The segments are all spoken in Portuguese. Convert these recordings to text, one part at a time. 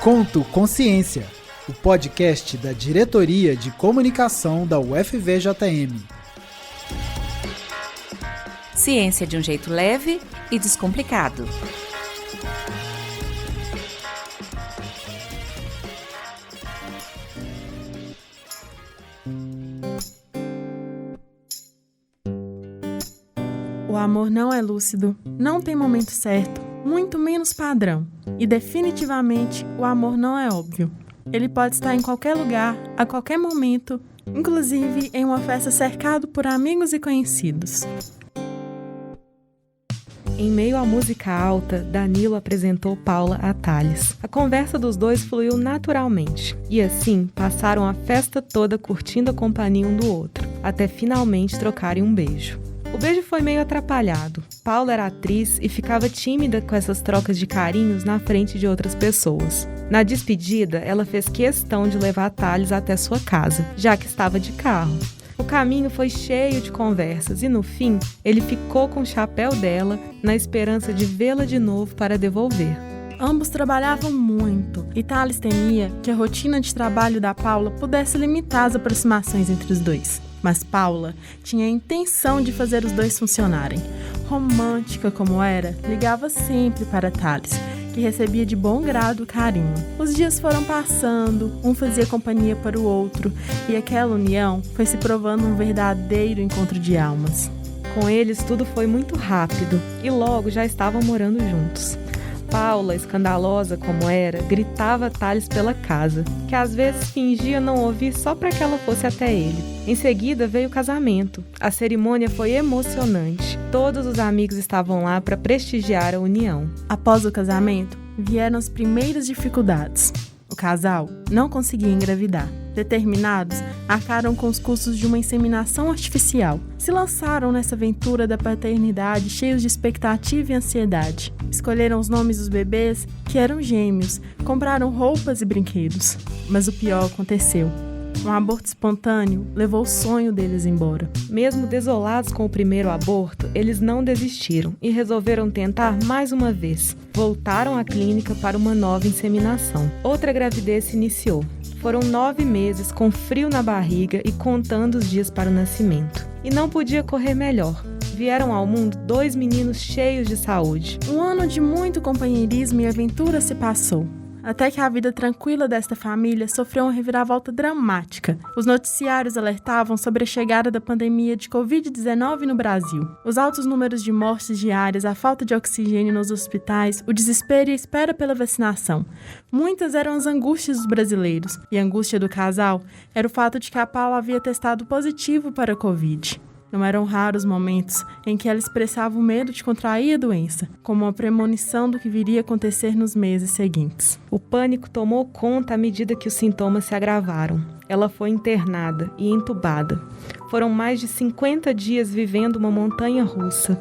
Conto Consciência, o podcast da Diretoria de Comunicação da UFVJM. Ciência de um jeito leve e descomplicado. O amor não é lúcido, não tem momento certo, muito menos padrão. E definitivamente o amor não é óbvio. Ele pode estar em qualquer lugar, a qualquer momento, inclusive em uma festa cercado por amigos e conhecidos. Em meio à música alta, Danilo apresentou Paula a Thales. A conversa dos dois fluiu naturalmente. E assim, passaram a festa toda curtindo a companhia um do outro, até finalmente trocarem um beijo. O beijo foi meio atrapalhado. Paula era atriz e ficava tímida com essas trocas de carinhos na frente de outras pessoas. Na despedida, ela fez questão de levar Thales até sua casa, já que estava de carro. O caminho foi cheio de conversas e, no fim, ele ficou com o chapéu dela na esperança de vê-la de novo para devolver. Ambos trabalhavam muito e Thales temia que a rotina de trabalho da Paula pudesse limitar as aproximações entre os dois. Mas Paula tinha a intenção de fazer os dois funcionarem. Romântica como era, ligava sempre para Thales, que recebia de bom grado o carinho. Os dias foram passando, um fazia companhia para o outro, e aquela união foi se provando um verdadeiro encontro de almas. Com eles tudo foi muito rápido e logo já estavam morando juntos. Paula, escandalosa como era, gritava a Thales pela casa, que às vezes fingia não ouvir só para que ela fosse até ele. Em seguida veio o casamento. A cerimônia foi emocionante. Todos os amigos estavam lá para prestigiar a união. Após o casamento, vieram as primeiras dificuldades. O casal não conseguia engravidar. Determinados, arcaram com os custos de uma inseminação artificial. Se lançaram nessa aventura da paternidade cheios de expectativa e ansiedade. Escolheram os nomes dos bebês, que eram gêmeos, compraram roupas e brinquedos. Mas o pior aconteceu. Um aborto espontâneo levou o sonho deles embora. Mesmo desolados com o primeiro aborto, eles não desistiram e resolveram tentar mais uma vez. Voltaram à clínica para uma nova inseminação. Outra gravidez se iniciou. Foram 9 meses com frio na barriga e contando os dias para o nascimento. E não podia correr melhor. Vieram ao mundo 2 meninos cheios de saúde. Um ano de muito companheirismo e aventura se passou. Até que a vida tranquila desta família sofreu uma reviravolta dramática. Os noticiários alertavam sobre a chegada da pandemia de Covid-19 no Brasil. Os altos números de mortes diárias, a falta de oxigênio nos hospitais, o desespero e a espera pela vacinação. Muitas eram as angústias dos brasileiros. E a angústia do casal era o fato de que a Paula havia testado positivo para a Covid. Não eram raros momentos em que ela expressava o medo de contrair a doença, como uma premonição do que viria a acontecer nos meses seguintes. O pânico tomou conta à medida que os sintomas se agravaram. Ela foi internada e entubada. Foram mais de 50 dias vivendo uma montanha russa.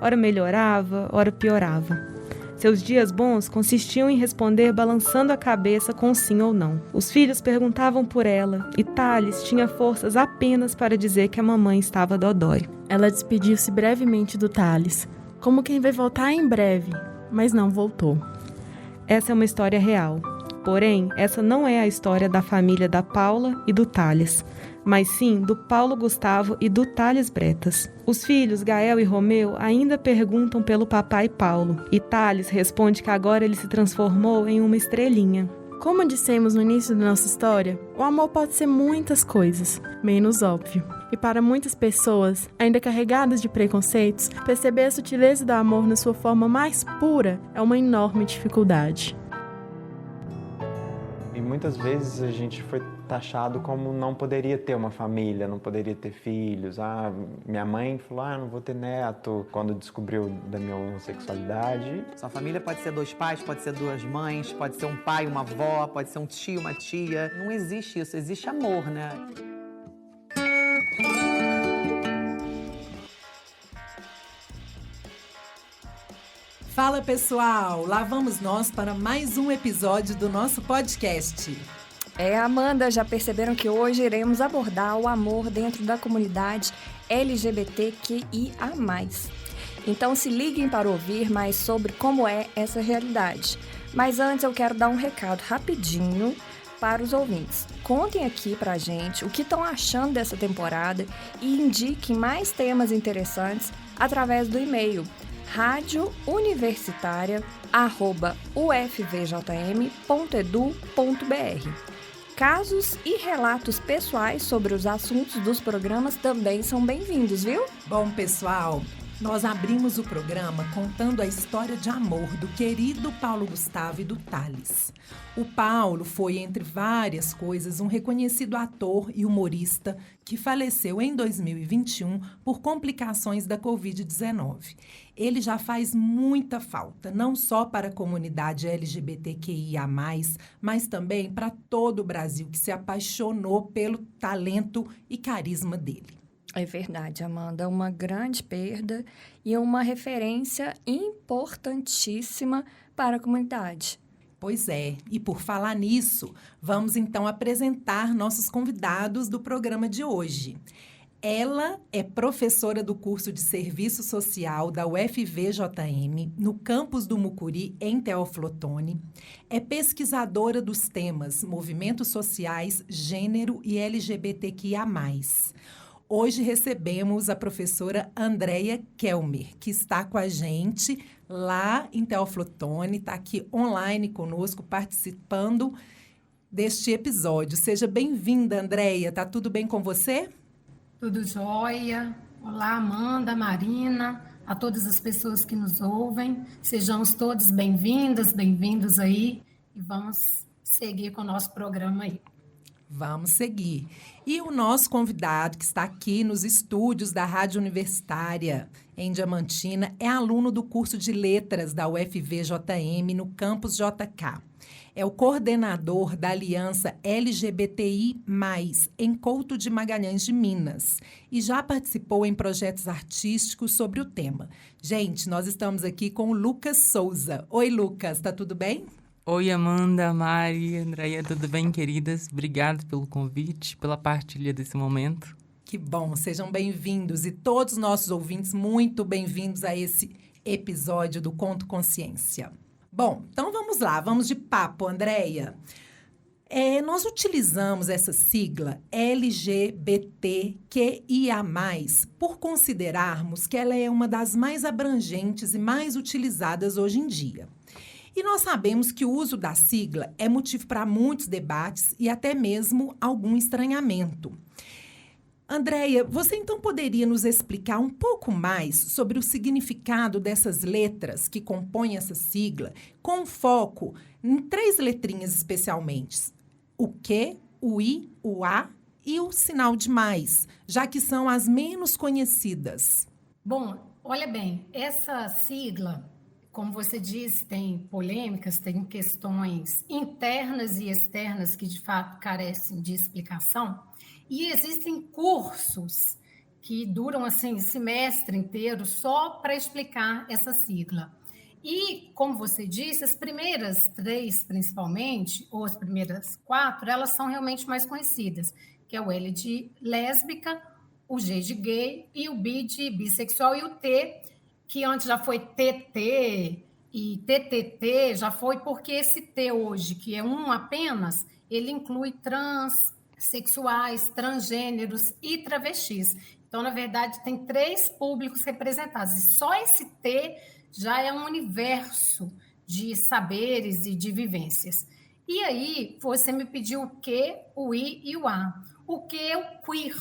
Ora melhorava, ora piorava. Seus dias bons consistiam em responder balançando a cabeça com sim ou não. Os filhos perguntavam por ela e Thales tinha forças apenas para dizer que a mamãe estava dodói. Ela despediu-se brevemente do Thales, como quem vai voltar em breve, mas não voltou. Essa é uma história real. Porém, essa não é a história da família da Paula e do Thales, mas sim do Paulo Gustavo e do Thales Bretas. Os filhos, Gael e Romeu, ainda perguntam pelo papai Paulo, e Thales responde que agora ele se transformou em uma estrelinha. Como dissemos no início da nossa história, o amor pode ser muitas coisas, menos óbvio. E para muitas pessoas, ainda carregadas de preconceitos, perceber a sutileza do amor na sua forma mais pura é uma enorme dificuldade. E muitas vezes a gente foi taxado como não poderia ter uma família, não poderia ter filhos. Minha mãe falou, não vou ter neto quando descobriu da minha homossexualidade. Sua família pode ser 2 pais, pode ser 2 mães, pode ser um pai, uma avó, pode ser um tio, uma tia. Não existe isso, existe amor, né? Fala pessoal, lá vamos nós para mais um episódio do nosso podcast. Amanda, já perceberam que hoje iremos abordar o amor dentro da comunidade LGBTQIA+. Então se liguem para ouvir mais sobre como é essa realidade. Mas antes eu quero dar um recado rapidinho para os ouvintes. Contem aqui pra gente o que estão achando dessa temporada e indiquem mais temas interessantes através do e-mail radiouniversitaria@ufvjm.edu.br. Casos e relatos pessoais sobre os assuntos dos programas também são bem-vindos, viu? Bom, pessoal, nós abrimos o programa contando a história de amor do querido Paulo Gustavo e do Thales. O Paulo foi, entre várias coisas, um reconhecido ator e humorista que faleceu em 2021 por complicações da Covid-19. Ele já faz muita falta, não só para a comunidade LGBTQIA+, mas também para todo o Brasil que se apaixonou pelo talento e carisma dele. É verdade, Amanda, uma grande perda e uma referência importantíssima para a comunidade. Pois é, e por falar nisso, vamos então apresentar nossos convidados do programa de hoje. Ela é professora do curso de Serviço Social da UFVJM, no campus do Mucuri, em Teófilo Otoni. É pesquisadora dos temas movimentos sociais, gênero e LGBTQIA+. Hoje recebemos a professora Andréia Kelmer, que está com a gente lá em Teófilo Otoni, está aqui online conosco, participando deste episódio. Seja bem-vinda, Andréia. Tá tudo bem com você? Tudo jóia. Olá, Amanda, Marina, a todas as pessoas que nos ouvem. Sejamos todos bem-vindos aí e vamos seguir com o nosso programa aí. Vamos seguir. E o nosso convidado, que está aqui nos estúdios da Rádio Universitária, em Diamantina, é aluno do curso de Letras da UFVJM, no campus JK. É o coordenador da Aliança LGBTI+, em Couto de Magalhães de Minas, e já participou em projetos artísticos sobre o tema. Gente, nós estamos aqui com o Lucas Souza. Oi, Lucas, tá tudo bem? Oi, Amanda, Mari, Andréia, tudo bem, queridas? Obrigado pelo convite, pela partilha desse momento. Que bom, sejam bem-vindos e todos os nossos ouvintes muito bem-vindos a esse episódio do Conto Consciência. Bom, então vamos lá, vamos de papo, Andréia. Nós utilizamos essa sigla LGBTQIA+, por considerarmos que ela é uma das mais abrangentes e mais utilizadas hoje em dia. E nós sabemos que o uso da sigla é motivo para muitos debates e até mesmo algum estranhamento. Andréia, você então poderia nos explicar um pouco mais sobre o significado dessas letras que compõem essa sigla, com foco em 3 letrinhas especialmente: o Q, o I, o A e o sinal de mais, já que são as menos conhecidas. Bom, olha bem, essa sigla, como você disse, tem polêmicas, tem questões internas e externas que, de fato, carecem de explicação. E existem cursos que duram, assim, semestre inteiro só para explicar essa sigla. E, como você disse, as primeiras 3, principalmente, ou as primeiras 4, elas são realmente mais conhecidas, que é o L de lésbica, o G de gay e o B de bissexual e o T, que antes já foi TT e TTT, já foi porque esse T hoje, que é um apenas, ele inclui transexuais, transgêneros e travestis. Então, na verdade, tem 3 públicos representados. E só esse T já é um universo de saberes e de vivências. E aí, você me pediu o Q, o I e o A. O Q é o queer.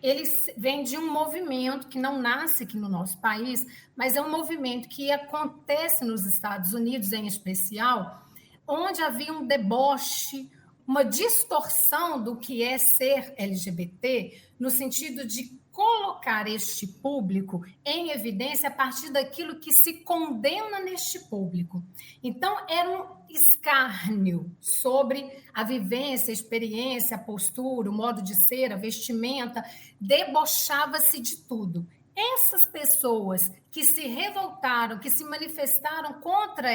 Ele vem de um movimento que não nasce aqui no nosso país, mas é um movimento que acontece nos Estados Unidos, em especial, onde havia um deboche, uma distorção do que é ser LGBT, no sentido de colocar este público em evidência a partir daquilo que se condena neste público. Então, era um escárnio sobre a vivência, a experiência, a postura, o modo de ser, a vestimenta, debochava-se de tudo. Essas pessoas que se revoltaram, que se manifestaram contra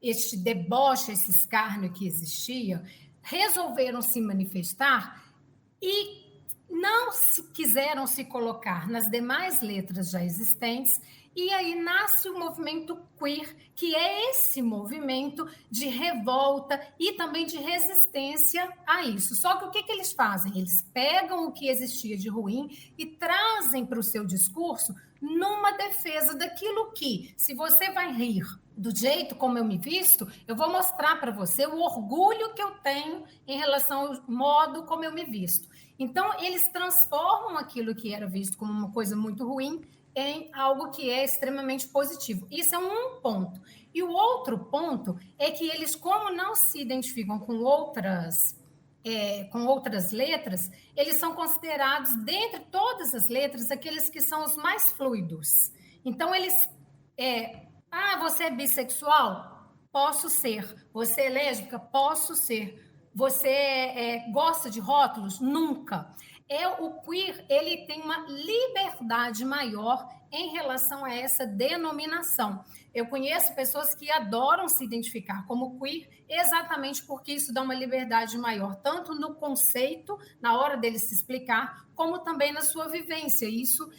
este deboche, esse escárnio que existia, resolveram se manifestar e não quiseram se colocar nas demais letras já existentes, e aí nasce o movimento queer, que é esse movimento de revolta e também de resistência a isso. Só que o que eles fazem? Eles pegam o que existia de ruim e trazem para o seu discurso numa defesa daquilo que, se você vai rir do jeito como eu me visto, eu vou mostrar para você o orgulho que eu tenho em relação ao modo como eu me visto. Então, eles transformam aquilo que era visto como uma coisa muito ruim em algo que é extremamente positivo. Isso é um ponto. E o outro ponto é que eles, como não se identificam com outras letras, eles são considerados, dentre todas as letras, aqueles que são os mais fluidos. Então, eles... você é bissexual? Posso ser. Você é lésbica? Posso ser. Você gosta de rótulos? Nunca. O queer, ele tem uma liberdade maior em relação a essa denominação. Eu conheço pessoas que adoram se identificar como queer exatamente porque isso dá uma liberdade maior, tanto no conceito, na hora dele se explicar, como também na sua vivência. Isso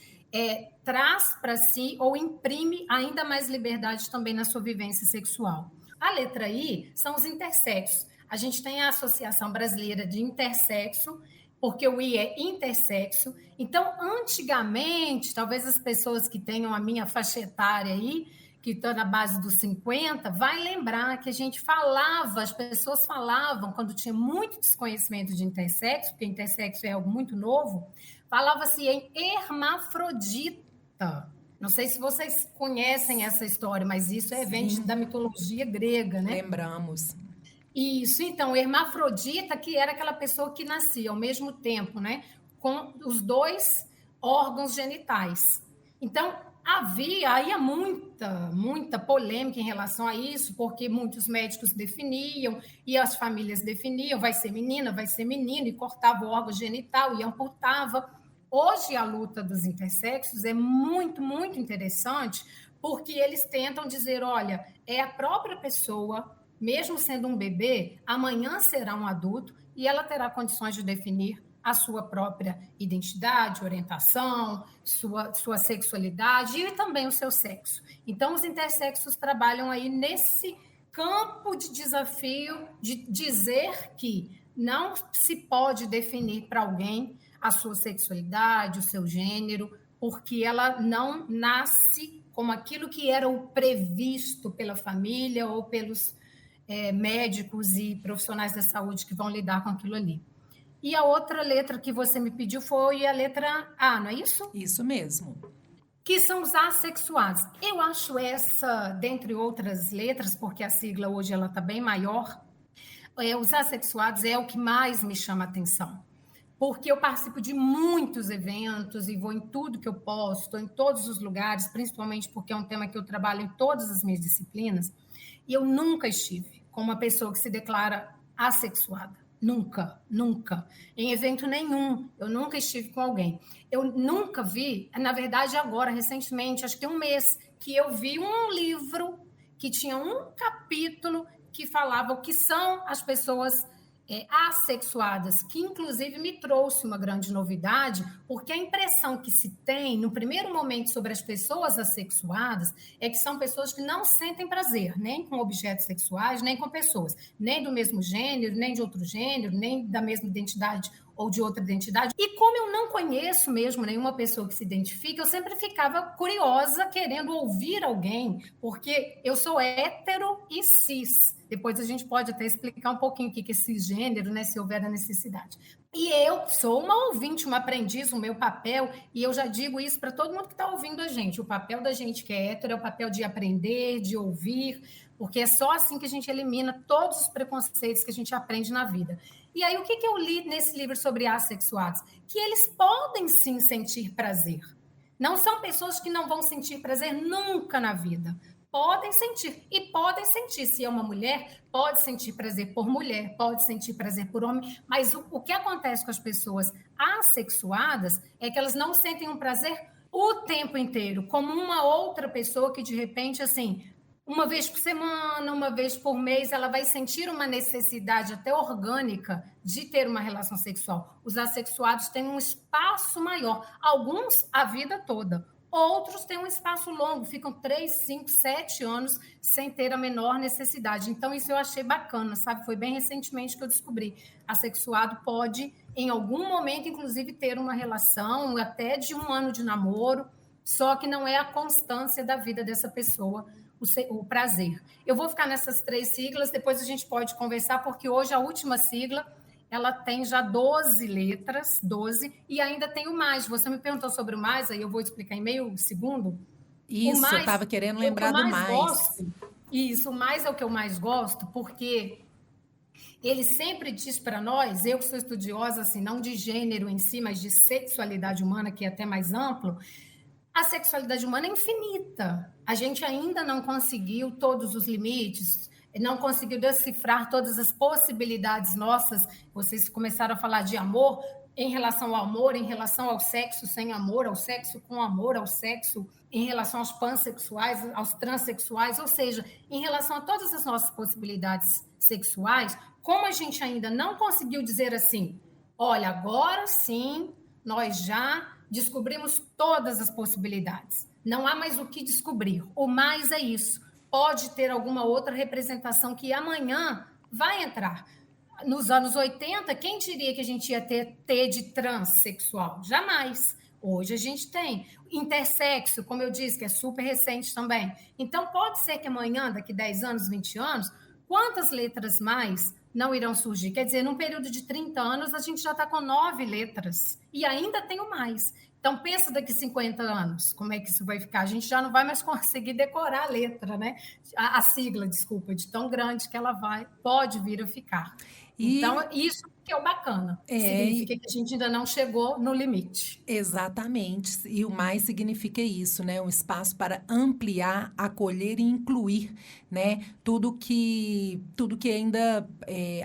traz para si ou imprime ainda mais liberdade também na sua vivência sexual. A letra I são os intersexos. A gente tem a Associação Brasileira de Intersexo, porque o I é intersexo. Então, antigamente, talvez as pessoas que tenham a minha faixa etária aí, que estão na base dos 50, vai lembrar que a gente falava, as pessoas falavam, quando tinha muito desconhecimento de intersexo, porque intersexo é algo muito novo, falava-se em hermafrodita. Não sei se vocês conhecem essa história, mas isso vem da mitologia grega, né? Lembramos. Isso, então, hermafrodita, que era aquela pessoa que nascia ao mesmo tempo, né, com os dois órgãos genitais. Então, havia muita polêmica em relação a isso, porque muitos médicos definiam e as famílias definiam, vai ser menina, vai ser menino, e cortava o órgão genital e amputava. Hoje, a luta dos intersexos é muito, muito interessante, porque eles tentam dizer, olha, é a própria pessoa, mesmo sendo um bebê, amanhã será um adulto e ela terá condições de definir a sua própria identidade, orientação, sua sexualidade e também o seu sexo. Então, os intersexos trabalham aí nesse campo de desafio de dizer que não se pode definir para alguém a sua sexualidade, o seu gênero, porque ela não nasce como aquilo que era o previsto pela família ou pelos médicos e profissionais da saúde que vão lidar com aquilo ali. E a outra letra que você me pediu foi a letra A, não é isso? Isso mesmo. Que são os assexuados. Eu acho essa, dentre outras letras, porque a sigla hoje ela está bem maior, os assexuados é o que mais me chama a atenção. Porque eu participo de muitos eventos e vou em tudo que eu posso, estou em todos os lugares, principalmente porque é um tema que eu trabalho em todas as minhas disciplinas, e eu nunca estive com uma pessoa que se declara assexuada. Nunca, nunca. Em evento nenhum, eu nunca estive com alguém. Eu nunca vi, na verdade agora, recentemente, acho que um mês, que eu vi um livro que tinha um capítulo que falava o que são as pessoas assexuadas, que inclusive me trouxe uma grande novidade, porque a impressão que se tem no primeiro momento sobre as pessoas assexuadas é que são pessoas que não sentem prazer, nem com objetos sexuais, nem com pessoas, nem do mesmo gênero, nem de outro gênero, nem da mesma identidade ou de outra identidade. E como eu não conheço mesmo nenhuma pessoa que se identifique, eu sempre ficava curiosa, querendo ouvir alguém, porque eu sou hétero e cis. Depois a gente pode até explicar um pouquinho o que é cisgênero, né, se houver a necessidade. E eu sou uma ouvinte, uma aprendiz, o meu papel, e eu já digo isso para todo mundo que está ouvindo a gente, o papel da gente que é hétero é o papel de aprender, de ouvir, porque é só assim que a gente elimina todos os preconceitos que a gente aprende na vida. E aí, o que eu li nesse livro sobre assexuados? Que eles podem sim sentir prazer. Não são pessoas que não vão sentir prazer nunca na vida. Podem sentir. E podem sentir. Se é uma mulher, pode sentir prazer por mulher, pode sentir prazer por homem. Mas o que acontece com as pessoas assexuadas é que elas não sentem um prazer o tempo inteiro, como uma outra pessoa que, de repente, assim, uma vez por semana, uma vez por mês, ela vai sentir uma necessidade até orgânica de ter uma relação sexual. Os assexuados têm um espaço maior, alguns a vida toda, outros têm um espaço longo, ficam 3, 5, 7 anos sem ter a menor necessidade. Então, isso eu achei bacana, sabe? Foi bem recentemente que eu descobri. Assexuado pode, em algum momento, inclusive, ter uma relação até de 1 ano de namoro, só que não é a constância da vida dessa pessoa, o prazer. Eu vou ficar nessas 3 siglas, depois a gente pode conversar, porque hoje a última sigla, ela tem já 12 letras, 12, e ainda tem o mais. Você me perguntou sobre o mais, aí eu vou explicar em meio segundo. Isso, mais, eu estava querendo lembrar do mais. Isso, o mais é o que eu mais gosto, porque ele sempre diz para nós, eu que sou estudiosa, assim, não de gênero em si, mas de sexualidade humana, que é até mais amplo, a sexualidade humana é infinita. A gente ainda não conseguiu todos os limites, não conseguiu decifrar todas as possibilidades nossas. Vocês começaram a falar de amor, em relação ao amor, em relação ao sexo sem amor, ao sexo com amor, ao sexo em relação aos pansexuais, aos transexuais, ou seja, em relação a todas as nossas possibilidades sexuais, como a gente ainda não conseguiu dizer assim, olha, agora sim, nós já descobrimos todas as possibilidades. Não há mais o que descobrir. O mais é isso. Pode ter alguma outra representação que amanhã vai entrar. Nos anos 80, quem diria que a gente ia ter T de transexual? Jamais. Hoje a gente tem. Intersexo, como eu disse, que é super recente também. Então, pode ser que amanhã, daqui 10 anos, 20 anos, quantas letras mais não irão surgir? Quer dizer, num período de 30 anos, a gente já está com 9 letras. E ainda tem o mais. Então, pensa daqui 50 anos, como é que isso vai ficar? A gente já não vai mais conseguir decorar a letra, né? A sigla, desculpa, de tão grande que ela pode vir a ficar. Então, isso que é o bacana. Significa que a gente ainda não chegou no limite. Exatamente. E o mais significa isso, né? Um espaço para ampliar, acolher e incluir, né? Tudo que ainda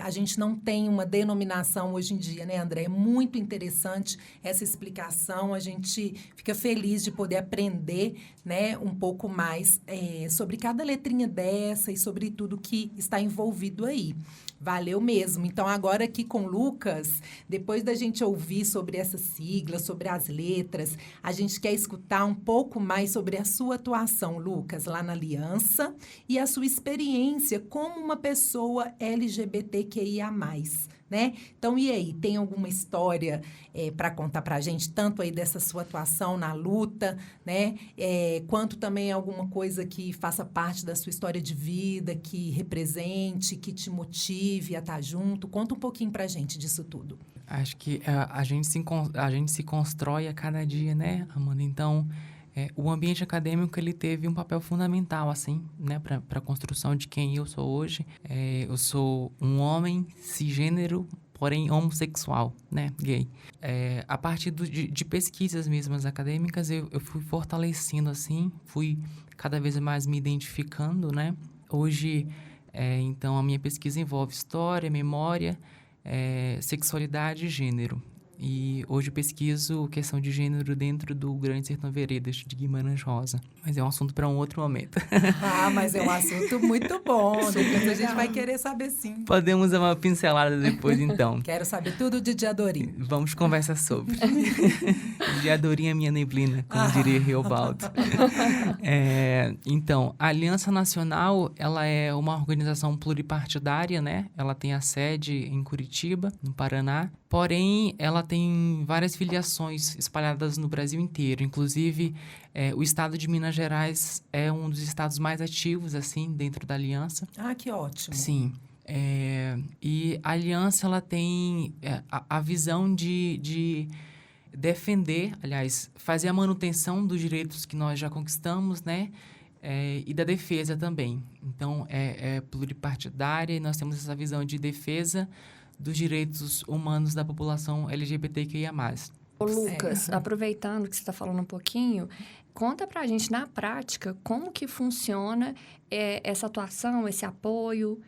a gente não tem uma denominação hoje em dia, né, André? É muito interessante essa explicação. A gente fica feliz de poder aprender, né, um pouco mais sobre cada letrinha dessa e sobre tudo que está envolvido aí. Valeu mesmo. Então, agora aqui com o Lucas, depois da gente ouvir sobre essa sigla, sobre as letras, a gente quer escutar um pouco mais sobre a sua atuação, Lucas, lá na Aliança e a sua experiência como uma pessoa LGBTQIA+, né? Então, e aí, tem alguma história para contar para a gente, tanto aí dessa sua atuação na luta, né? Quanto também alguma coisa que faça parte da sua história de vida, que represente, que te motive a estar junto? Conta um pouquinho para a gente disso tudo. Acho que a gente se constrói a cada dia, né, Amanda? Então, o ambiente acadêmico, ele teve um papel fundamental, assim, né, para a construção de quem eu sou hoje. Eu sou um homem cisgênero, porém homossexual, né, gay. A partir de pesquisas mesmas acadêmicas, eu fui fortalecendo, assim, fui cada vez mais me identificando, né. Hoje, então, a minha pesquisa envolve história, memória, sexualidade e gênero. E hoje pesquiso questão de gênero dentro do Grande Sertão Veredas de Guimarães Rosa. Mas é um assunto para um outro momento. Mas é um assunto muito bom. Depois a gente vai querer saber, sim. Podemos dar uma pincelada depois, então. Quero saber tudo de Diadorim. Vamos conversar sobre. Diadorim é minha neblina, como diria Riobaldo. Então, a Aliança Nacional, ela é uma organização pluripartidária, né? Ela tem a sede em Curitiba, no Paraná. Porém, ela tem várias filiações espalhadas no Brasil inteiro. Inclusive, o estado de Minas Gerais é um dos estados mais ativos, assim, dentro da Aliança. Ah, que ótimo. Sim. E a Aliança, ela tem a visão de defender, aliás, fazer a manutenção dos direitos que nós já conquistamos, né? E da defesa também. Então, é pluripartidária e nós temos essa visão de defesa dos direitos humanos da população LGBTQIA+. Ô, Lucas, aproveitando que você está falando um pouquinho, conta pra gente, na prática, como que funciona essa atuação, esse apoio,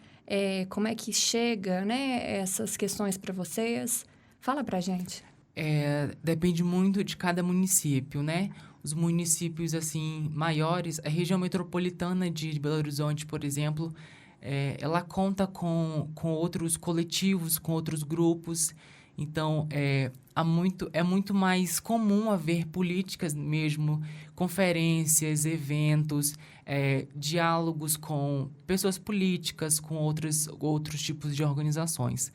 como é que chega, né, essas questões para vocês. Fala pra gente. Depende muito de cada município, né? os municípios assim maiores, a região metropolitana de Belo Horizonte, por exemplo, ela conta com outros coletivos, com outros grupos. Então, é muito mais comum haver políticas mesmo, conferências, eventos, diálogos com pessoas políticas, com outros tipos de organizações.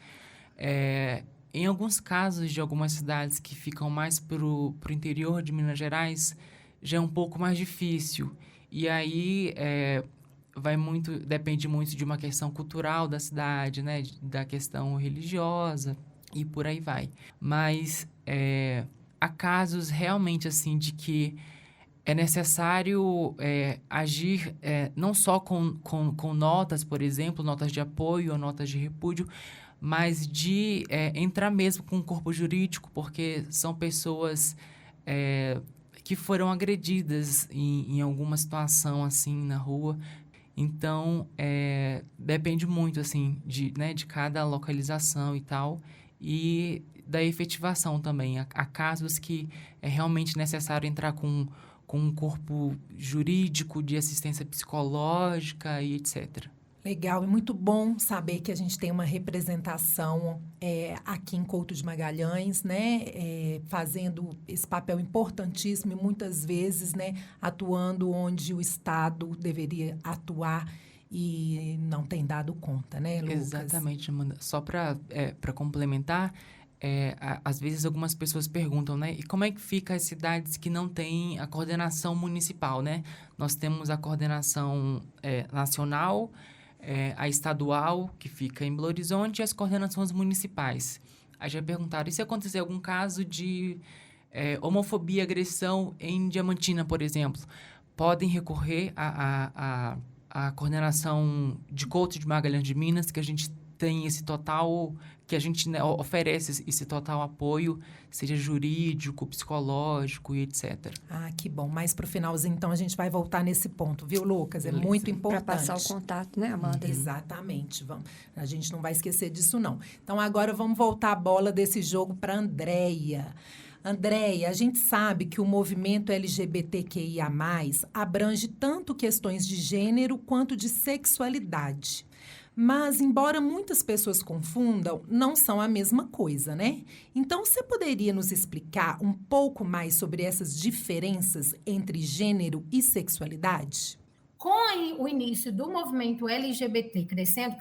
Em alguns casos de algumas cidades que ficam mais para o interior de Minas Gerais, já é um pouco mais difícil. E aí depende muito de uma questão cultural da cidade, né? Da questão religiosa e por aí vai. Mas há casos realmente assim de que é necessário agir não só com notas, por exemplo, notas de apoio ou notas de repúdio, mas de entrar mesmo com o corpo jurídico, porque são pessoas que foram agredidas em alguma situação assim na rua. Então, depende muito assim de cada localização e tal, e da efetivação também. Há casos que é realmente necessário entrar com um corpo jurídico de assistência psicológica e etc. Legal, e muito bom saber que a gente tem uma representação aqui em Couto de Magalhães, né, fazendo esse papel importantíssimo e muitas vezes, né, atuando onde o Estado deveria atuar e não tem dado conta, né, Lucas? Exatamente, Amanda. Só para complementar, às vezes algumas pessoas perguntam, né, e como é que fica as cidades que não têm a coordenação municipal, né? Nós temos a coordenação nacional, a estadual, que fica em Belo Horizonte, e as coordenações municipais. Aí já perguntaram, e se acontecer algum caso de homofobia, agressão em Diamantina, por exemplo? Podem recorrer à coordenação de Couto de Magalhães de Minas, que a gente tem esse total, que a gente oferece esse total apoio, seja jurídico, psicológico e etc. Ah, que bom. Mais para o finalzinho, então, a gente vai voltar nesse ponto, viu, Lucas? É muito importante. Para passar o contato, né, Amanda? Exatamente. A gente não vai esquecer disso, não. Então, agora vamos voltar a bola desse jogo para a Andréia. Andréia, a gente sabe que o movimento LGBTQIA+, abrange tanto questões de gênero quanto de sexualidade. Mas, embora muitas pessoas confundam, não são a mesma coisa, né? Então, você poderia nos explicar um pouco mais sobre essas diferenças entre gênero e sexualidade? Com o início do movimento LGBT crescendo,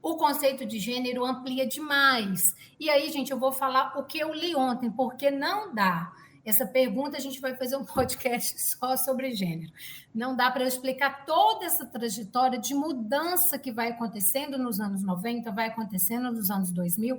o conceito de gênero amplia demais. E aí, gente, eu vou falar o que eu li ontem, porque não dá. Essa pergunta, a gente vai fazer um podcast só sobre gênero. Não dá para eu explicar toda essa trajetória de mudança que vai acontecendo nos anos 90, vai acontecendo nos anos 2000,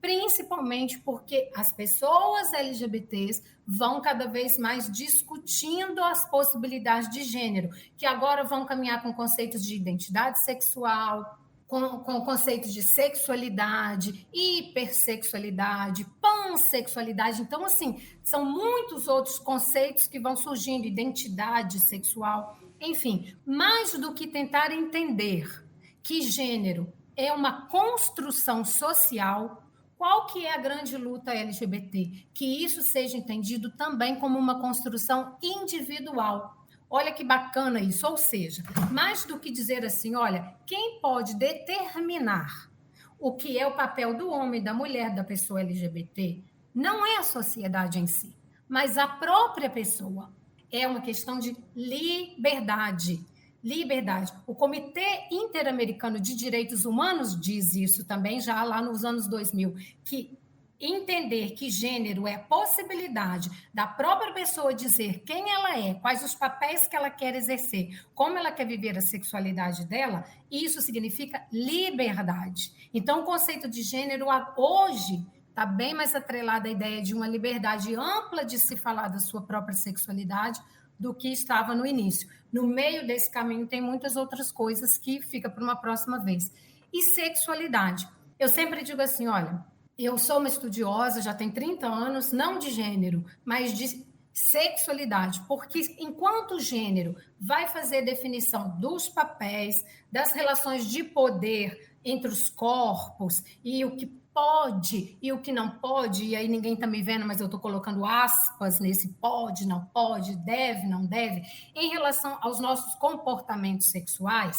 principalmente porque as pessoas LGBTs vão cada vez mais discutindo as possibilidades de gênero, que agora vão caminhar com conceitos de identidade sexual, com conceitos de sexualidade, hipersexualidade, pansexualidade. Então, assim, são muitos outros conceitos que vão surgindo, identidade sexual, enfim. Mais do que tentar entender que gênero é uma construção social, qual que é a grande luta LGBT? Que isso seja entendido também como uma construção individual. Olha que bacana isso, ou seja, mais do que dizer assim, olha, quem pode determinar o que é o papel do homem, da mulher, da pessoa LGBT, não é a sociedade em si, mas a própria pessoa. É uma questão de liberdade. Liberdade. O Comitê Interamericano de Direitos Humanos diz isso também, já lá nos anos 2000, que entender que gênero é a possibilidade da própria pessoa dizer quem ela é, quais os papéis que ela quer exercer, como ela quer viver a sexualidade dela, isso significa liberdade. Então, o conceito de gênero hoje está bem mais atrelado à ideia de uma liberdade ampla de se falar da sua própria sexualidade do que estava no início. No meio desse caminho tem muitas outras coisas que fica para uma próxima vez. E sexualidade. Eu sempre digo assim, olha, eu sou uma estudiosa, já tem 30 anos, não de gênero, mas de sexualidade, porque enquanto o gênero vai fazer definição dos papéis, das relações de poder entre os corpos e o que pode e o que não pode, e aí ninguém está me vendo, mas eu estou colocando aspas nesse pode, não pode, deve, não deve, em relação aos nossos comportamentos sexuais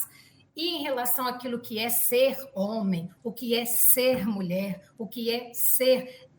e em relação àquilo que é ser homem, o que é ser mulher, o que é ser...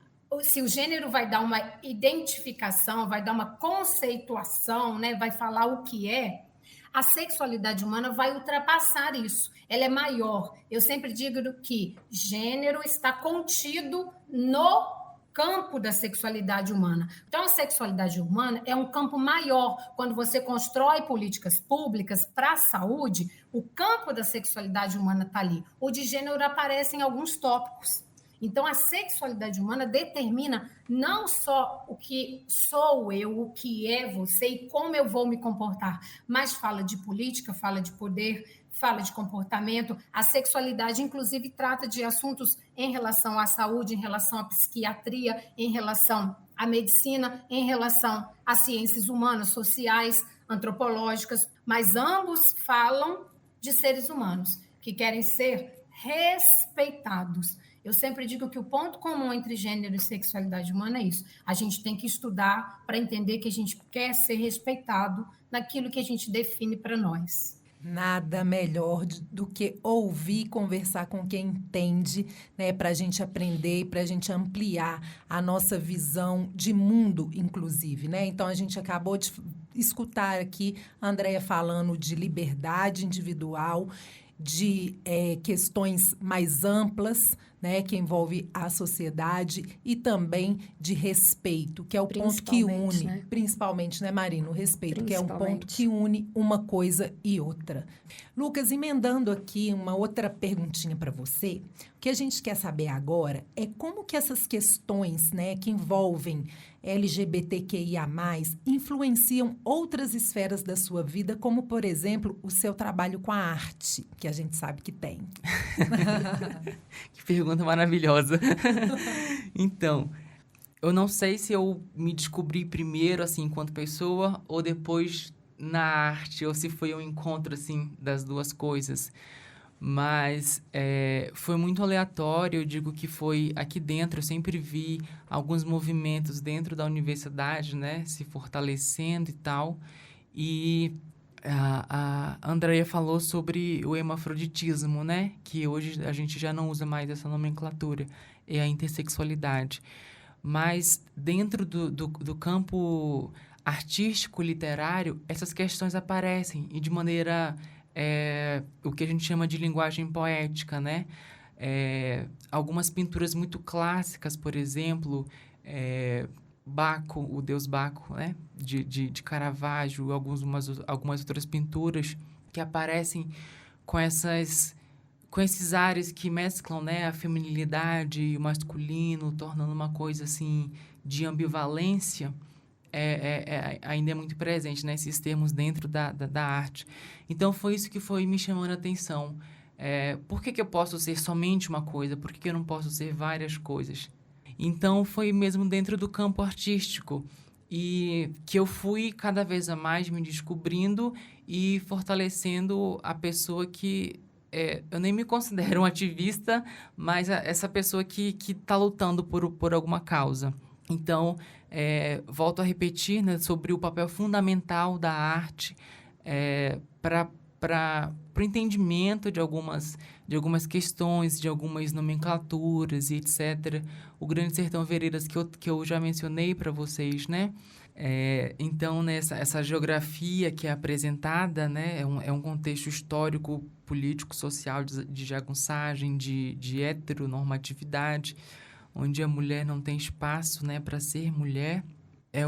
Se o gênero vai dar uma identificação, vai dar uma conceituação, né, vai falar o que é, a sexualidade humana vai ultrapassar isso. Ela é maior. Eu sempre digo que gênero está contido no campo da sexualidade humana. Então, a sexualidade humana é um campo maior. Quando você constrói políticas públicas para a saúde, o campo da sexualidade humana está ali. O de gênero aparece em alguns tópicos. Então, a sexualidade humana determina não só o que sou eu, o que é você e como eu vou me comportar, mas fala de política, fala de poder, fala de comportamento. A sexualidade, inclusive, trata de assuntos em relação à saúde, em relação à psiquiatria, em relação à medicina, em relação às ciências humanas, sociais, antropológicas, mas ambos falam de seres humanos que querem ser respeitados. Eu sempre digo que o ponto comum entre gênero e sexualidade humana é isso. A gente tem que estudar para entender que a gente quer ser respeitado naquilo que a gente define para nós. Nada melhor do que ouvir e conversar com quem entende, né, para a gente aprender, para a gente ampliar a nossa visão de mundo, inclusive, né? Então, a gente acabou de escutar aqui a Andréia falando de liberdade individual, de questões mais amplas, né, que envolve a sociedade e também de respeito, que é o ponto que une, né? Principalmente, né, Marina? O respeito, que é um ponto que une uma coisa e outra. Lucas, emendando aqui uma outra perguntinha para você, o que a gente quer saber agora é como que essas questões, né, que envolvem LGBTQIA+, influenciam outras esferas da sua vida, como, por exemplo, o seu trabalho com a arte, que a gente sabe que tem. Que pergunta maravilhosa. Então, eu não sei se eu me descobri primeiro, assim, enquanto pessoa, ou depois na arte, ou se foi um encontro, assim, das duas coisas. Mas foi muito aleatório, eu digo que foi aqui dentro, eu sempre vi alguns movimentos dentro da universidade, né, se fortalecendo e tal, e a Andréia falou sobre o hermafroditismo, né, que hoje a gente já não usa mais essa nomenclatura, é a intersexualidade, mas dentro do campo artístico, literário, essas questões aparecem, e de maneira... o que a gente chama de linguagem poética, né? Algumas pinturas muito clássicas, por exemplo, Baco, o deus Baco, né? De Caravaggio, algumas outras pinturas que aparecem com esses ares que mesclam, né, a feminilidade e o masculino, tornando uma coisa assim de ambivalência. Ainda é muito presente, né, esses termos dentro da arte. Então, foi isso que foi me chamando a atenção. Por que eu posso ser somente uma coisa? Por que eu não posso ser várias coisas? Então, foi mesmo dentro do campo artístico. E que eu fui cada vez a mais me descobrindo e fortalecendo a pessoa que... eu nem me considero um ativista, mas essa pessoa que está lutando por alguma causa. Então, volto a repetir, né, sobre o papel fundamental da arte para o entendimento de algumas questões, de algumas nomenclaturas e etc. O Grande Sertão Veredas, que eu já mencionei para vocês, né? Então, essa geografia que é apresentada, né, é um contexto histórico, político, social de jagunçagem, de heteronormatividade, onde a mulher não tem espaço, né, para ser mulher, é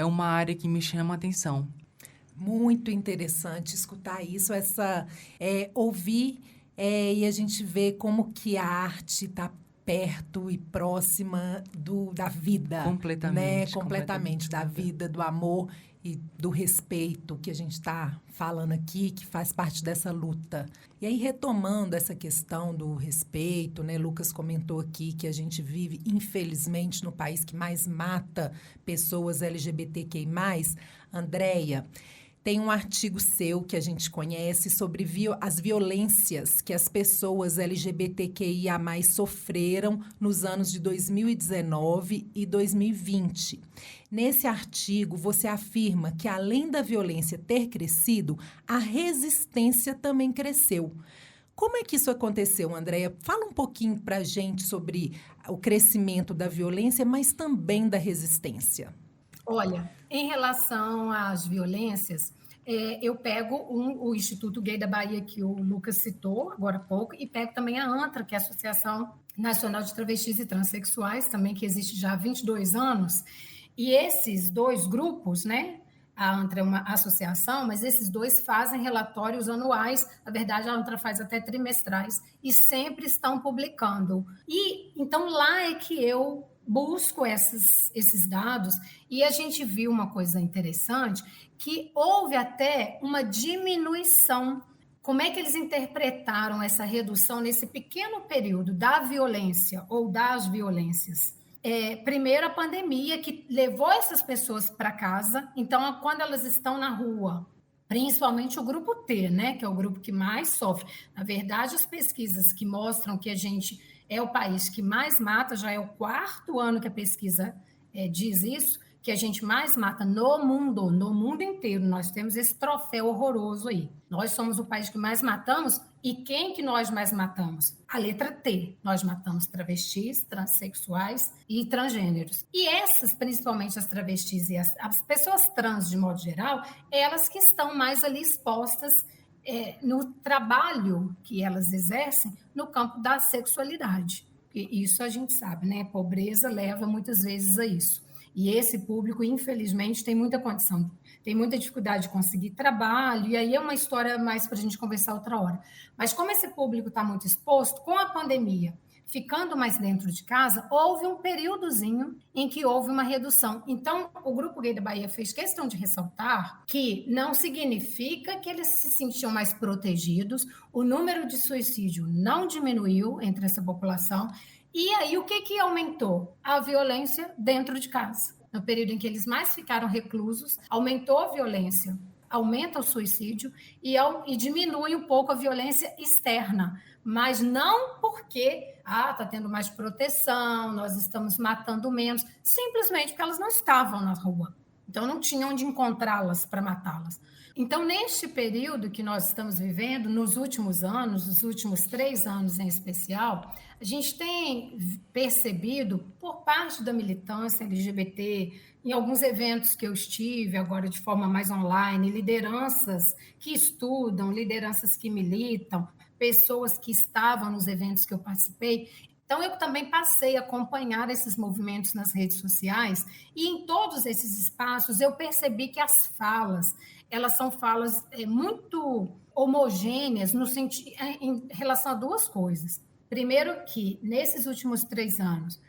uma área que me chama a atenção. Muito interessante escutar isso, ouvir e a gente vê como que a arte está perto e próxima da vida. Completamente. Né? Completamente, da vida, do amor e do respeito que a gente está falando aqui, que faz parte dessa luta. E aí, retomando essa questão do respeito, né? Lucas comentou aqui que a gente vive, infelizmente, no país que mais mata pessoas LGBTQI+. Andréia, Tem um artigo seu que a gente conhece sobre as violências que as pessoas LGBTQIA+ sofreram nos anos de 2019 e 2020. Nesse artigo, você afirma que, além da violência ter crescido, a resistência também cresceu. Como é que isso aconteceu, Andréia? Fala um pouquinho para a gente sobre o crescimento da violência, mas também da resistência. Olha, em relação às violências, eu pego o Instituto Gay da Bahia, que o Lucas citou agora há pouco, e pego também a ANTRA, que é a Associação Nacional de Travestis e Transsexuais, também que existe já há 22 anos. E esses dois grupos, né? A ANTRA é uma associação, mas esses dois fazem relatórios anuais. Na verdade, a ANTRA faz até trimestrais e sempre estão publicando. E então lá é que eu busco esses dados, e a gente viu uma coisa interessante, que houve até uma diminuição. Como é que eles interpretaram essa redução nesse pequeno período da violência ou das violências? Primeiro, a pandemia, que levou essas pessoas para casa. Então, quando elas estão na rua, principalmente o grupo T, né, que é o grupo que mais sofre. Na verdade, as pesquisas que mostram que a gente é o país que mais mata, já é o 4º ano que a pesquisa diz isso, que a gente mais mata no mundo inteiro. Nós temos esse troféu horroroso aí. Nós somos o país que mais matamos, e quem que nós mais matamos? A letra T. Nós matamos travestis, transexuais e transgêneros. E essas, principalmente as travestis e as pessoas trans, de modo geral, elas que estão mais ali expostas no trabalho que elas exercem no campo da sexualidade. E isso a gente sabe, né? Pobreza leva muitas vezes a isso. E esse público, infelizmente, tem muita condição, tem muita dificuldade de conseguir trabalho, e aí é uma história mais para a gente conversar outra hora. Mas como esse público está muito exposto, com a pandemia, ficando mais dentro de casa, houve um períodozinho em que houve uma redução. Então, o Grupo Gay da Bahia fez questão de ressaltar que não significa que eles se sentiam mais protegidos, o número de suicídio não diminuiu entre essa população. E aí, o que aumentou? A violência dentro de casa. No período em que eles mais ficaram reclusos, aumentou a violência, aumenta o suicídio e diminui um pouco a violência externa. Mas não porque está tendo mais proteção, nós estamos matando menos, simplesmente porque elas não estavam na rua. Então, não tinham onde encontrá-las para matá-las. Então, neste período que nós estamos vivendo, nos últimos anos, nos últimos 3 anos em especial, a gente tem percebido, por parte da militância LGBT, em alguns eventos que eu estive, agora de forma mais online, lideranças que estudam, lideranças que militam, pessoas que estavam nos eventos que eu participei. Então, eu também passei a acompanhar esses movimentos nas redes sociais, e em todos esses espaços eu percebi que as falas, elas são falas muito homogêneas em relação a 2 coisas. Primeiro que, nesses últimos 3 anos,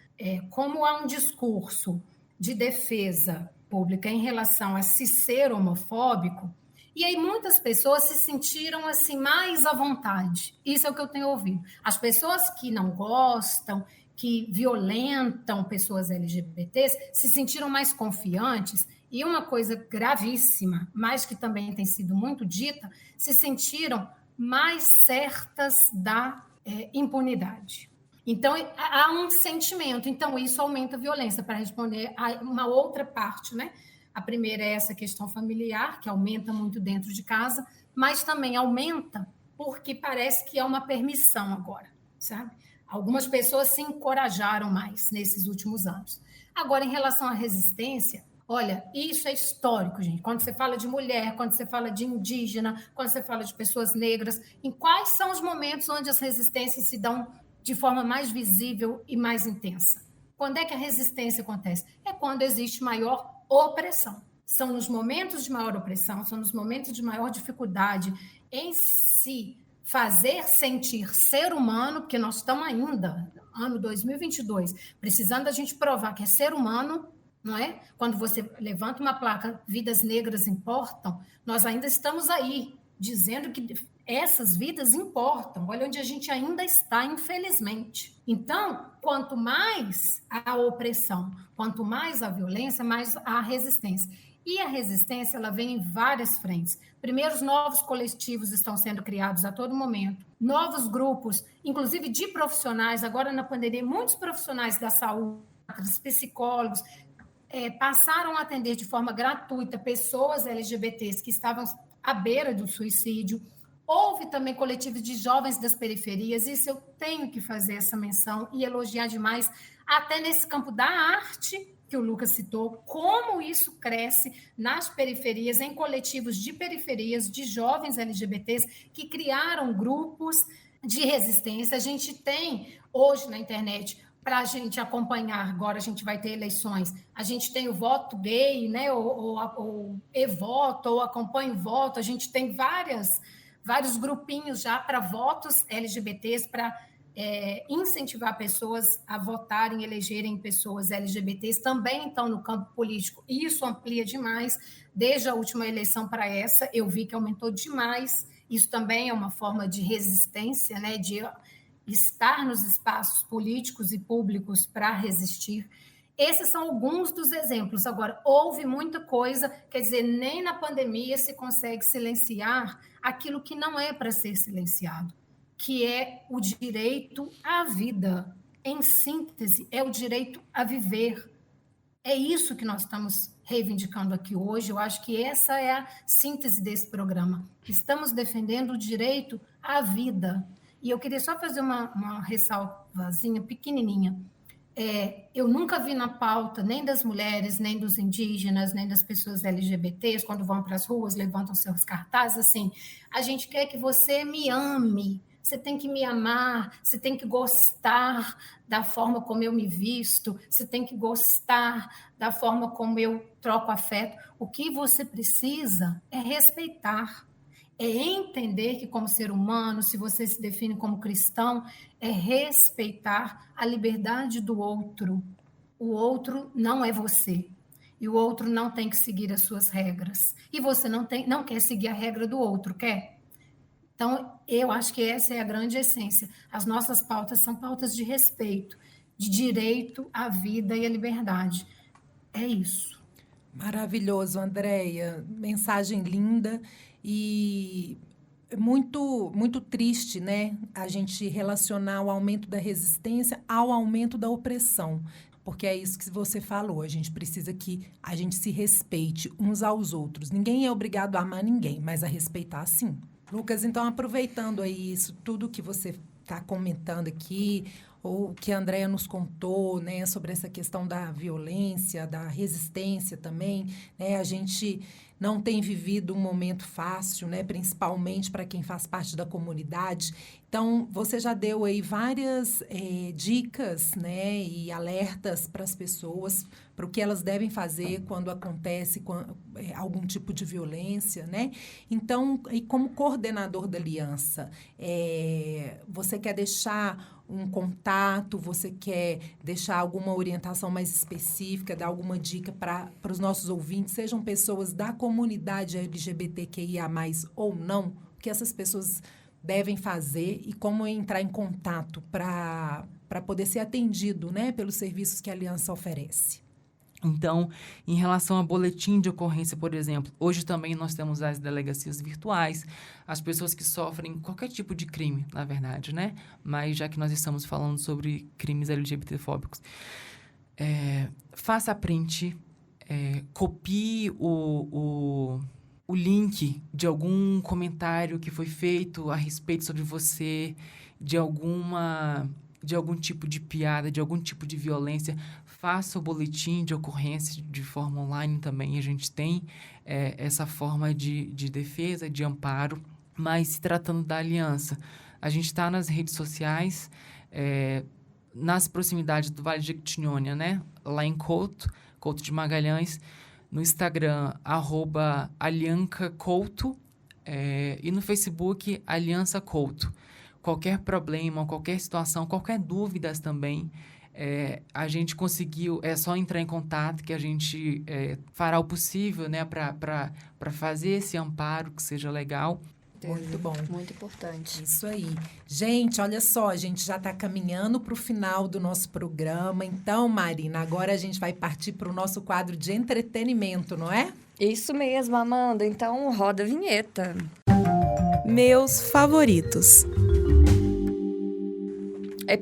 como há um discurso de defesa pública em relação a se ser homofóbico, e aí muitas pessoas se sentiram assim mais à vontade. Isso é o que eu tenho ouvido. As pessoas que não gostam, que violentam pessoas LGBTs, se sentiram mais confiantes. E uma coisa gravíssima, mas que também tem sido muito dita, se sentiram mais certas da impunidade. Então, há um sentimento. Então, isso aumenta a violência. Para responder a uma outra parte, né? A primeira é essa questão familiar, que aumenta muito dentro de casa, mas também aumenta porque parece que é uma permissão agora, sabe? Algumas pessoas se encorajaram mais nesses últimos anos. Agora, em relação à resistência, olha, isso é histórico, gente. Quando você fala de mulher, quando você fala de indígena, quando você fala de pessoas negras, em quais são os momentos onde as resistências se dão de forma mais visível e mais intensa? Quando é que a resistência acontece? É quando existe maior opressão. São nos momentos de maior opressão, são nos momentos de maior dificuldade em se fazer sentir ser humano, porque nós estamos ainda, ano 2022, precisando da gente provar que é ser humano, não é? Quando você levanta uma placa, vidas negras importam, nós ainda estamos aí, dizendo que essas vidas importam. Olha onde a gente ainda está, infelizmente. Então, quanto mais a opressão, quanto mais a violência, mais a resistência. E a resistência, ela vem em várias frentes. Primeiro, os novos coletivos estão sendo criados a todo momento. Novos grupos, inclusive de profissionais, agora na pandemia, muitos profissionais da saúde, psicólogos, passaram a atender de forma gratuita pessoas LGBTs que estavam à beira do suicídio. Houve também coletivos de jovens das periferias, isso eu tenho que fazer essa menção e elogiar demais, até nesse campo da arte, que o Lucas citou, como isso cresce nas periferias, em coletivos de periferias, de jovens LGBTs que criaram grupos de resistência. A gente tem hoje na internet, para a gente acompanhar, agora a gente vai ter eleições, a gente tem o voto gay, né, ou e-voto, ou acompanha o voto, a gente tem vários grupinhos já para votos LGBTs, para incentivar pessoas a votarem, elegerem pessoas LGBTs, também estão no campo político, e isso amplia demais, desde a última eleição para essa, eu vi que aumentou demais, isso também é uma forma de resistência, né, de estar nos espaços políticos e públicos para resistir. Esses são alguns dos exemplos. Agora, houve muita coisa, quer dizer, nem na pandemia se consegue silenciar aquilo que não é para ser silenciado, que é o direito à vida. Em síntese, é o direito a viver. É isso que nós estamos reivindicando aqui hoje. Eu acho que essa é a síntese desse programa. Estamos defendendo o direito à vida. E eu queria só fazer uma ressalvazinha pequenininha. Eu nunca vi na pauta, nem das mulheres, nem dos indígenas, nem das pessoas LGBTs, quando vão para as ruas, levantam seus cartazes, assim, a gente quer que você me ame, você tem que me amar, você tem que gostar da forma como eu me visto, você tem que gostar da forma como eu troco afeto. O que você precisa é respeitar, é entender que, como ser humano, se você se define como cristão, é respeitar a liberdade do outro. O outro não é você. E o outro não tem que seguir as suas regras. E você não quer seguir a regra do outro, quer? Então, eu acho que essa é a grande essência. As nossas pautas são pautas de respeito, de direito à vida e à liberdade. É isso. Maravilhoso, Andréia. Mensagem linda. E muito, muito triste, né? A gente relacionar o aumento da resistência ao aumento da opressão. Porque é isso que você falou, a gente precisa que a gente se respeite uns aos outros. Ninguém é obrigado a amar ninguém, mas a respeitar sim. Lucas, então, aproveitando aí isso, tudo que você está comentando aqui, ou que a Andréia nos contou, né, sobre essa questão da violência, da resistência também, né, a gente não tem vivido um momento fácil, né, principalmente para quem faz parte da comunidade. Então, você já deu aí várias dicas, né, e alertas para as pessoas, para o que elas devem fazer quando acontece algum tipo de violência, né? Então, e como coordenador da aliança, você quer deixar um contato, você quer deixar alguma orientação mais específica, dar alguma dica para os nossos ouvintes, sejam pessoas da comunidade LGBTQIA+, ou não, o que essas pessoas devem fazer e como entrar em contato para poder ser atendido, né, pelos serviços que a Aliança oferece? Então, em relação a boletim de ocorrência, por exemplo, hoje também nós temos as delegacias virtuais, as pessoas que sofrem qualquer tipo de crime, na verdade, né? Mas já que nós estamos falando sobre crimes LGBTfóbicos, faça print, copie o link de algum comentário que foi feito a respeito sobre você, de algum tipo de piada, de algum tipo de violência, faça o boletim de ocorrência de forma online também. A gente tem essa forma de defesa, de amparo, mas se tratando da aliança, a gente está nas redes sociais, nas proximidades do Vale de Jequitinhonha, né? Lá em Couto de Magalhães, no Instagram, @aliancacouto, e no Facebook, Aliança Couto. Qualquer problema, qualquer situação, qualquer dúvidas também, a gente conseguiu, é só entrar em contato que a gente fará o possível, né, para fazer esse amparo que seja legal. certeza. Muito bom. Muito importante. Isso aí. Gente, olha só, a gente já está caminhando para o final do nosso programa. Então, Marina, agora a gente vai partir para o nosso quadro de entretenimento, não é? Isso mesmo, Amanda. Então, roda a vinheta. Meus favoritos.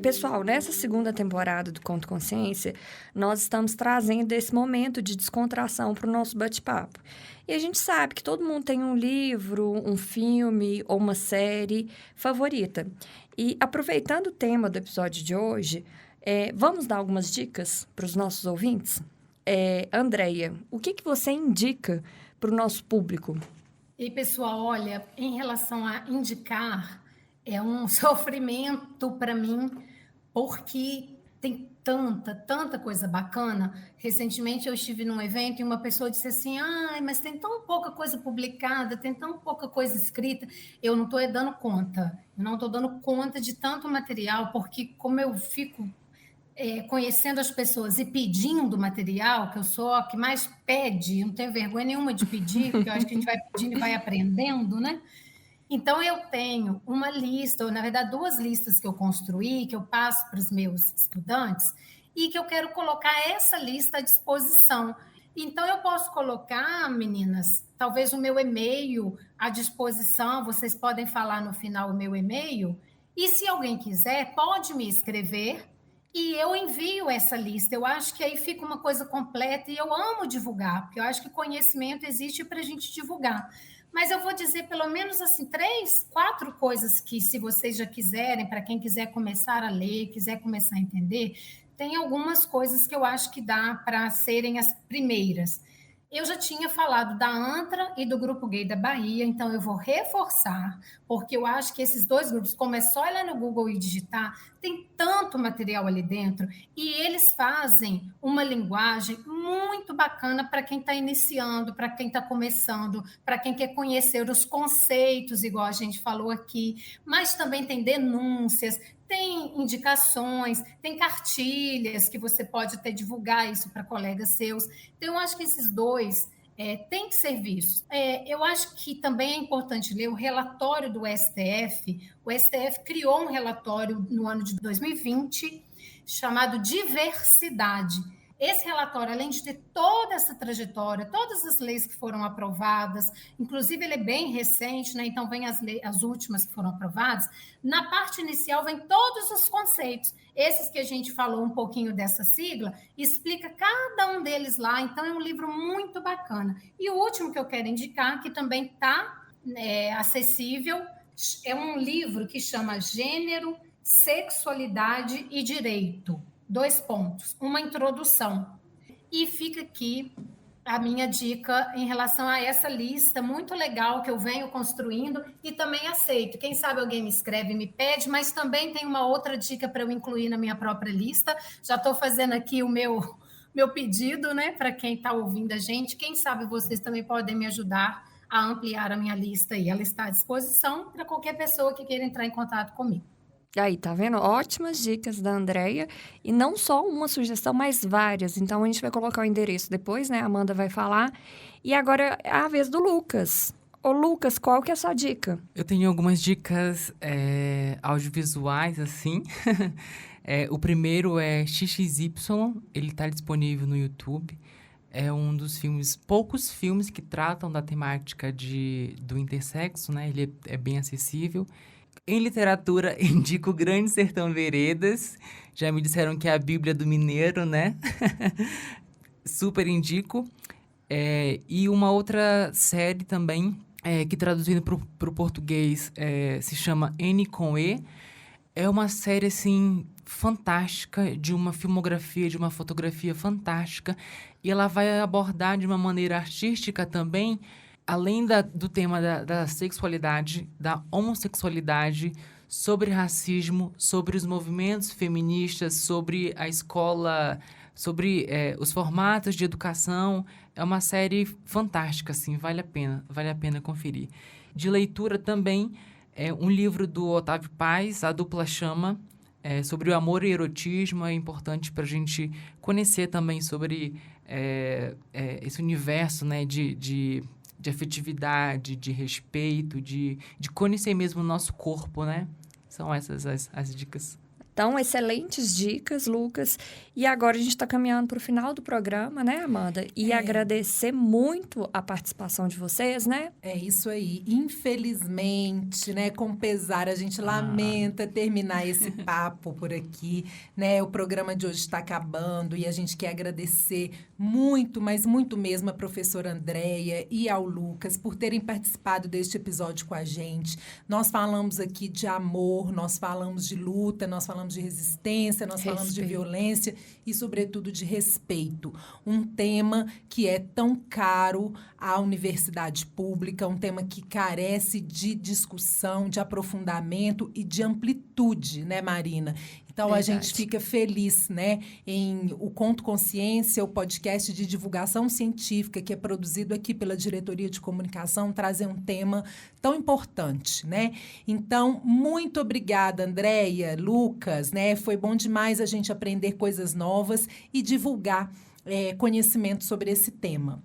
Pessoal, nessa segunda temporada do Conto Consciência, nós estamos trazendo esse momento de descontração para o nosso bate-papo. E a gente sabe que todo mundo tem um livro, um filme ou uma série favorita. E aproveitando o tema do episódio de hoje, vamos dar algumas dicas para os nossos ouvintes? Andréia, o que você indica para o nosso público? E, pessoal, olha, em relação a indicar, é um sofrimento para mim, porque tem tanta coisa bacana. Recentemente eu estive num evento e uma pessoa disse assim, mas tem tão pouca coisa publicada, tem tão pouca coisa escrita. Eu não estou dando conta, de tanto material, porque como eu fico conhecendo as pessoas e pedindo material, que eu sou a que mais pede, não tenho vergonha nenhuma de pedir, porque eu acho que a gente vai pedindo e vai aprendendo, né? Então, eu tenho uma lista, ou na verdade 2 listas que eu construí, que eu passo para os meus estudantes, e que eu quero colocar essa lista à disposição. Então, eu posso colocar, meninas, talvez o meu e-mail à disposição, vocês podem falar no final o meu e-mail, e se alguém quiser, pode me escrever, e eu envio essa lista. Eu acho que aí fica uma coisa completa, e eu amo divulgar, porque eu acho que conhecimento existe para a gente divulgar. Mas eu vou dizer pelo menos assim 3, 4 coisas que, se vocês já quiserem, para quem quiser começar a ler, quiser começar a entender, tem algumas coisas que eu acho que dá para serem as primeiras. Eu já tinha falado da ANTRA e do Grupo Gay da Bahia, então eu vou reforçar, porque eu acho que esses 2 grupos, como é só ir lá no Google e digitar, tem tanto material ali dentro, e eles fazem uma linguagem muito bacana para quem está iniciando, para quem está começando, para quem quer conhecer os conceitos, igual a gente falou aqui, mas também tem denúncias, tem indicações, tem cartilhas que você pode até divulgar isso para colegas seus. Então, eu acho que esses 2 têm que ser vistos. Eu acho que também é importante ler o relatório do STF. O STF criou um relatório no ano de 2020 chamado Diversidade. Esse relatório, além de ter toda essa trajetória, todas as leis que foram aprovadas, inclusive ele é bem recente, né? Então vem as últimas que foram aprovadas, na parte inicial vem todos os conceitos. Esses que a gente falou um pouquinho dessa sigla, explica cada um deles lá, então é um livro muito bacana. E o último que eu quero indicar, que também está acessível, é um livro que chama Gênero, Sexualidade e Direito. 2 pontos, uma introdução. E fica aqui a minha dica em relação a essa lista muito legal que eu venho construindo e também aceito. Quem sabe alguém me escreve e me pede, mas também tem uma outra dica para eu incluir na minha própria lista. Já estou fazendo aqui o meu pedido, né, para quem está ouvindo a gente. Quem sabe vocês também podem me ajudar a ampliar a minha lista e ela está à disposição para qualquer pessoa que queira entrar em contato comigo. Aí, tá vendo? Ótimas dicas da Andréia. E não só uma sugestão, mas várias. Então, a gente vai colocar o endereço depois, né? A Amanda vai falar. E agora é a vez do Lucas. Ô, Lucas, qual que é a sua dica? Eu tenho algumas dicas audiovisuais, assim. O primeiro é XXY. Ele está disponível no YouTube. É um dos poucos filmes que tratam da temática do intersexo, né? Ele é bem acessível. Em literatura, indico Grande Sertão Veredas. Já me disseram que é a Bíblia do Mineiro, né? Super indico. E uma outra série também, que traduzindo para o português se chama N com E. É uma série, assim, fantástica, de uma filmografia, de uma fotografia fantástica. E ela vai abordar de uma maneira artística também, além do tema da sexualidade, da homossexualidade, sobre racismo, sobre os movimentos feministas, sobre a escola, sobre os formatos de educação. É uma série fantástica, assim, vale a pena conferir. De leitura também, um livro do Otávio Paz, A Dupla Chama, sobre o amor e erotismo. É importante para a gente conhecer também sobre esse universo, né, de afetividade, de respeito, de conhecer mesmo o nosso corpo, né? São essas as dicas. Então, excelentes dicas, Lucas. E agora a gente está caminhando para o final do programa, né, Amanda? E agradecer muito a participação de vocês, né? É isso aí. Infelizmente, né, com pesar, a gente lamenta terminar esse papo por aqui, né? O programa de hoje está acabando e a gente quer agradecer muito, mas muito mesmo a professora Andréia e ao Lucas por terem participado deste episódio com a gente. Nós falamos aqui de amor, nós falamos de luta, nós falamos de resistência, nós falamos de violência e, sobretudo, de respeito. Um tema que é tão caro à universidade pública, um tema que carece de discussão, de aprofundamento e de amplitude, né, Marina? Então, verdade. A gente fica feliz, né, em o Conto Consciência, o podcast de divulgação científica que é produzido aqui pela Diretoria de Comunicação, trazer um tema tão importante, né? Então, muito obrigada, Andréia, Lucas, né? Foi bom demais a gente aprender coisas novas e divulgar conhecimento sobre esse tema.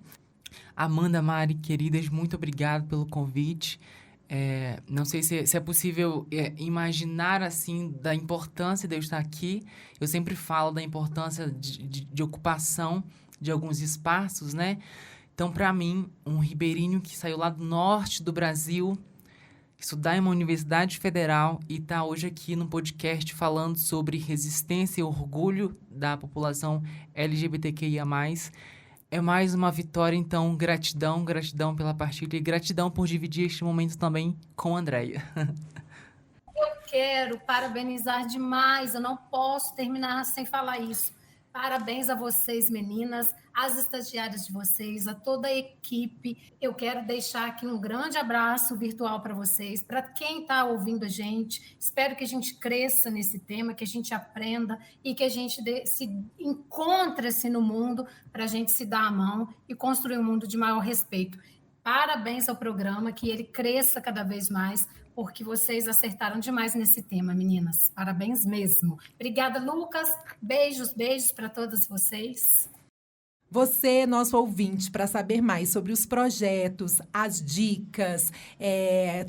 Amanda, Mari, queridas, muito obrigado pelo convite. Não sei se é possível imaginar, assim, da importância de eu estar aqui. Eu sempre falo da importância de ocupação de alguns espaços, né? Então, para mim, um ribeirinho que saiu lá do norte do Brasil, estudar em uma universidade federal e tá hoje aqui no podcast falando sobre resistência e orgulho da população LGBTQIA+, é mais uma vitória. Então, gratidão pela partilha e gratidão por dividir este momento também com a Andréia. Eu quero parabenizar demais, eu não posso terminar sem falar isso. Parabéns a vocês, meninas, às estagiárias de vocês, a toda a equipe. Eu quero deixar aqui um grande abraço virtual para vocês, para quem está ouvindo a gente. Espero que a gente cresça nesse tema, que a gente aprenda e que a gente se encontre-se no mundo para a gente se dar a mão e construir um mundo de maior respeito. Parabéns ao programa, que ele cresça cada vez mais, porque vocês acertaram demais nesse tema, meninas. Parabéns mesmo. Obrigada, Lucas. Beijos para todas vocês. Você, nosso ouvinte, para saber mais sobre os projetos, as dicas,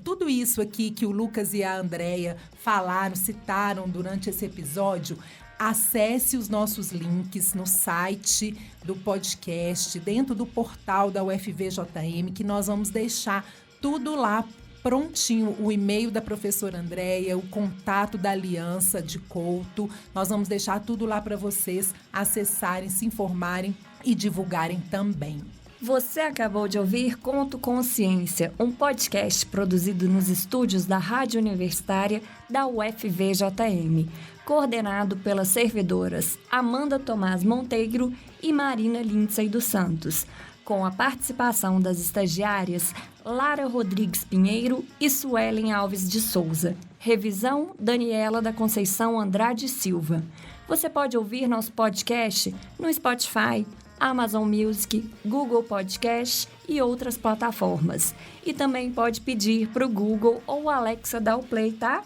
tudo isso aqui que o Lucas e a Andréia falaram, citaram durante esse episódio, acesse os nossos links no site do podcast, dentro do portal da UFVJM, que nós vamos deixar tudo lá prontinho, o e-mail da professora Andréia, o contato da Aliança de Couto. Nós vamos deixar tudo lá para vocês acessarem, se informarem e divulgarem também. Você acabou de ouvir Conto Consciência, um podcast produzido nos estúdios da Rádio Universitária da UFVJM, coordenado pelas servidoras Amanda Tomás Monteiro e Marina Lindsay dos Santos, com a participação das estagiárias Lara Rodrigues Pinheiro e Suelen Alves de Souza. Revisão, Daniela da Conceição Andrade Silva. Você pode ouvir nosso podcast no Spotify, Amazon Music, Google Podcast e outras plataformas. E também pode pedir para o Google ou Alexa dar o play, tá?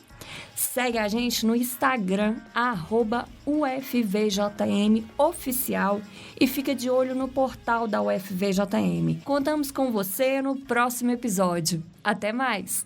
Segue a gente no Instagram, @UFVJMOficial, e fica de olho no portal da UFVJM. Contamos com você no próximo episódio. Até mais!